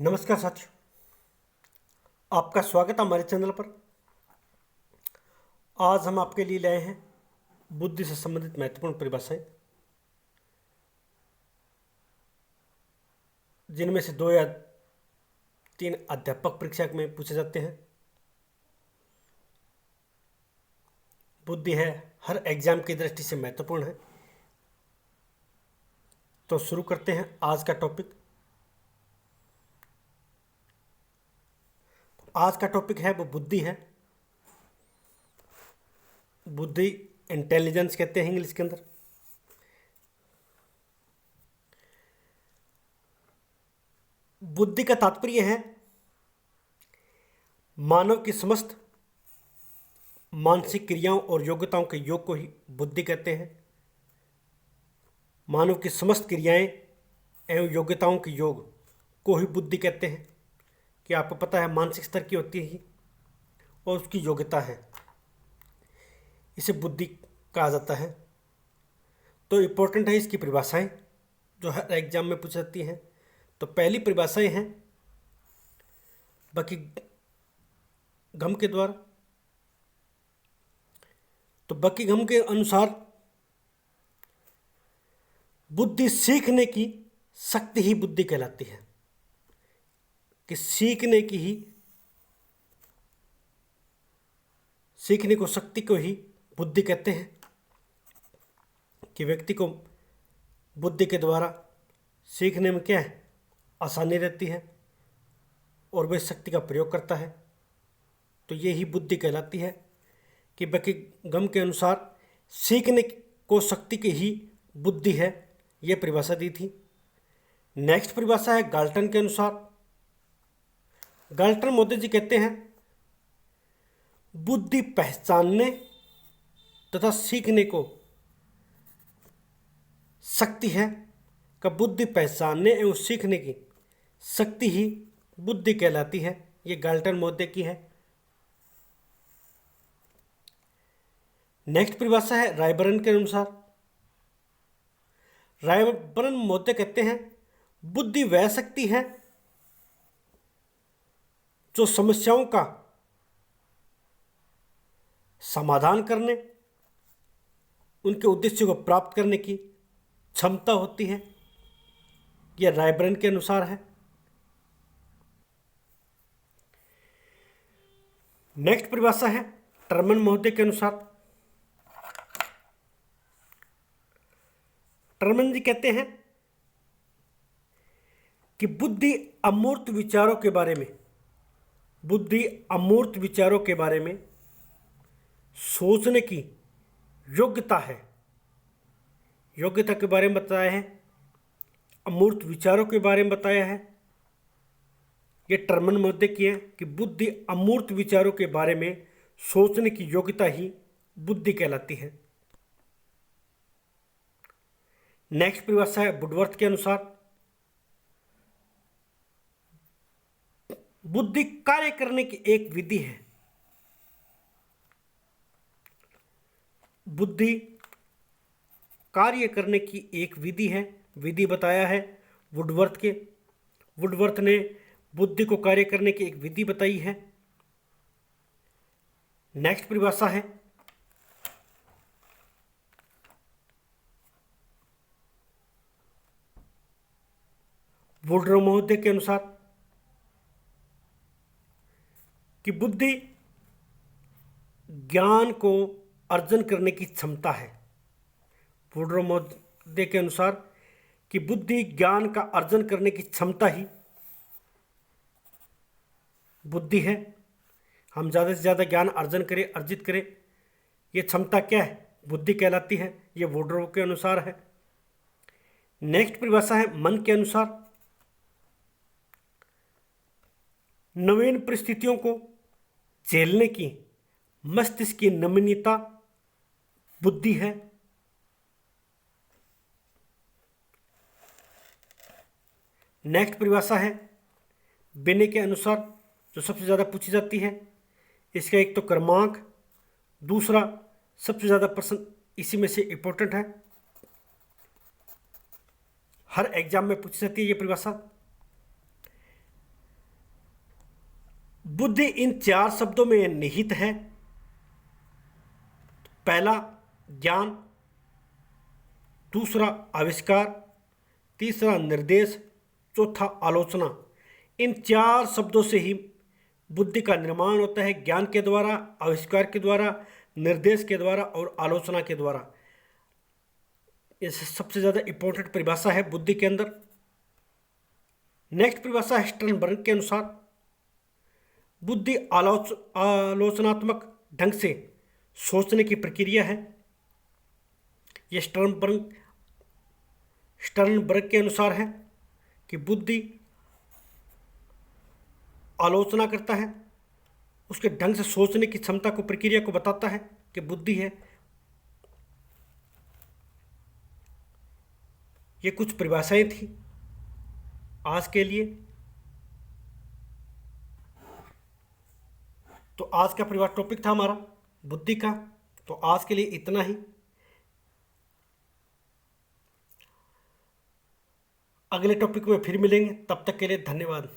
नमस्कार साथियों, आपका स्वागत है हमारे चैनल पर। आज हम आपके लिए लाए हैं बुद्धि से संबंधित महत्वपूर्ण परिभाषाएं, जिनमें से 2 या 3 अध्यापक परीक्षा में पूछे जाते हैं। बुद्धि है हर एग्जाम की दृष्टि से महत्वपूर्ण है। तो शुरू करते हैं आज का टॉपिक। आज का टॉपिक है वो बुद्धि है। बुद्धि इंटेलिजेंस कहते हैं इंग्लिश के अंदर। बुद्धि का तात्पर्य है मानव की समस्त मानसिक क्रियाओं और योग्यताओं के योग को ही बुद्धि कहते हैं। मानव की समस्त क्रियाएं एवं योग्यताओं के योग को ही बुद्धि कहते हैं। कि आपको पता है मानसिक स्तर की होती है और उसकी योग्यता है, इसे बुद्धि कहा जाता है। तो इम्पोर्टेंट है इसकी परिभाषाएं जो हर एग्जाम में पूछ जाती हैं। तो पहली परिभाषाएं हैं बकिंघम के द्वारा। तो बकिंघम के अनुसार बुद्धि सीखने की शक्ति ही बुद्धि कहलाती है। कि सीखने को शक्ति को ही बुद्धि कहते हैं। कि व्यक्ति को बुद्धि के द्वारा सीखने में क्या है, आसानी रहती है और वह शक्ति का प्रयोग करता है। तो ये ही बुद्धि कहलाती है। कि बकिंघम के अनुसार सीखने को शक्ति की ही बुद्धि है, यह परिभाषा दी थी। नेक्स्ट परिभाषा है गाल्टन के अनुसार। गाल्टन मोदी जी कहते हैं बुद्धि पहचानने तथा सीखने को शक्ति है। का बुद्धि पहचानने एवं सीखने की शक्ति ही बुद्धि कहलाती है। ये गाल्टन मोदी की है। नेक्स्ट परिभाषा है रायबरन के अनुसार। रायबरन मोदी कहते हैं बुद्धि वह शक्ति है जो समस्याओं का समाधान करने, उनके उद्देश्य को प्राप्त करने की क्षमता होती है। यह रायबरन के अनुसार है। नेक्स्ट परिभाषा है टर्मन महोदय के अनुसार। टर्मन जी कहते हैं कि बुद्धि अमूर्त विचारों के बारे में सोचने की योग्यता है। योग्यता के बारे में बताया है, अमूर्त विचारों के बारे में बताया है। यह टर्मन महोदय की है कि बुद्धि अमूर्त विचारों के बारे में सोचने की योग्यता ही बुद्धि कहलाती है। नेक्स्ट परिभाषा है वुडवर्थ के अनुसार। बुद्धि कार्य करने की एक विधि है। बुद्धि कार्य करने की एक विधि है, विधि बताया है वुडवर्थ ने बुद्धि को कार्य करने की एक विधि बताई है। नेक्स्ट परिभाषा है वुडरो महोदय के अनुसार कि बुद्धि ज्ञान को अर्जन करने की क्षमता है। वुडरो महोदय के अनुसार कि बुद्धि ज्ञान का अर्जन करने की क्षमता ही बुद्धि है। हम ज़्यादा से ज़्यादा ज्ञान अर्जित करें, ये क्षमता क्या है, बुद्धि कहलाती है। ये वुडरो के अनुसार है। नेक्स्ट परिभाषा है मन के अनुसार। नवीन परिस्थितियों को झेलने की मस्तिष्क की नमनीयता बुद्धि है। नेक्स्ट परिभाषा है बेने के अनुसार, जो सबसे ज़्यादा पूछी जाती है। इसका एक तो क्रमांक, दूसरा सबसे ज़्यादा प्रश्न इसी में से इंपॉर्टेंट है, हर एग्जाम में पूछी जाती है ये परिभाषा। बुद्धि इन 4 शब्दों में निहित है। पहला ज्ञान, दूसरा आविष्कार, तीसरा निर्देश, चौथा आलोचना। इन 4 शब्दों से ही बुद्धि का निर्माण होता है, ज्ञान के द्वारा, आविष्कार के द्वारा, निर्देश के द्वारा और आलोचना के द्वारा। ये सबसे ज़्यादा इंपॉर्टेंट परिभाषा है बुद्धि के अंदर। नेक्स्ट परिभाषा है स्टर्नबर्ग के अनुसार, बुद्धि आलोचनात्मक ढंग से सोचने की प्रक्रिया है। यह स्टर्नबर्ग के अनुसार है कि बुद्धि आलोचना करता है, उसके ढंग से सोचने की क्षमता को, प्रक्रिया को बताता है कि बुद्धि है। ये कुछ परिभाषाएं थी आज के लिए। तो आज का परिभाषा टॉपिक था हमारा बुद्धि का। तो आज के लिए इतना ही। अगले टॉपिक में फिर मिलेंगे, तब तक के लिए धन्यवाद।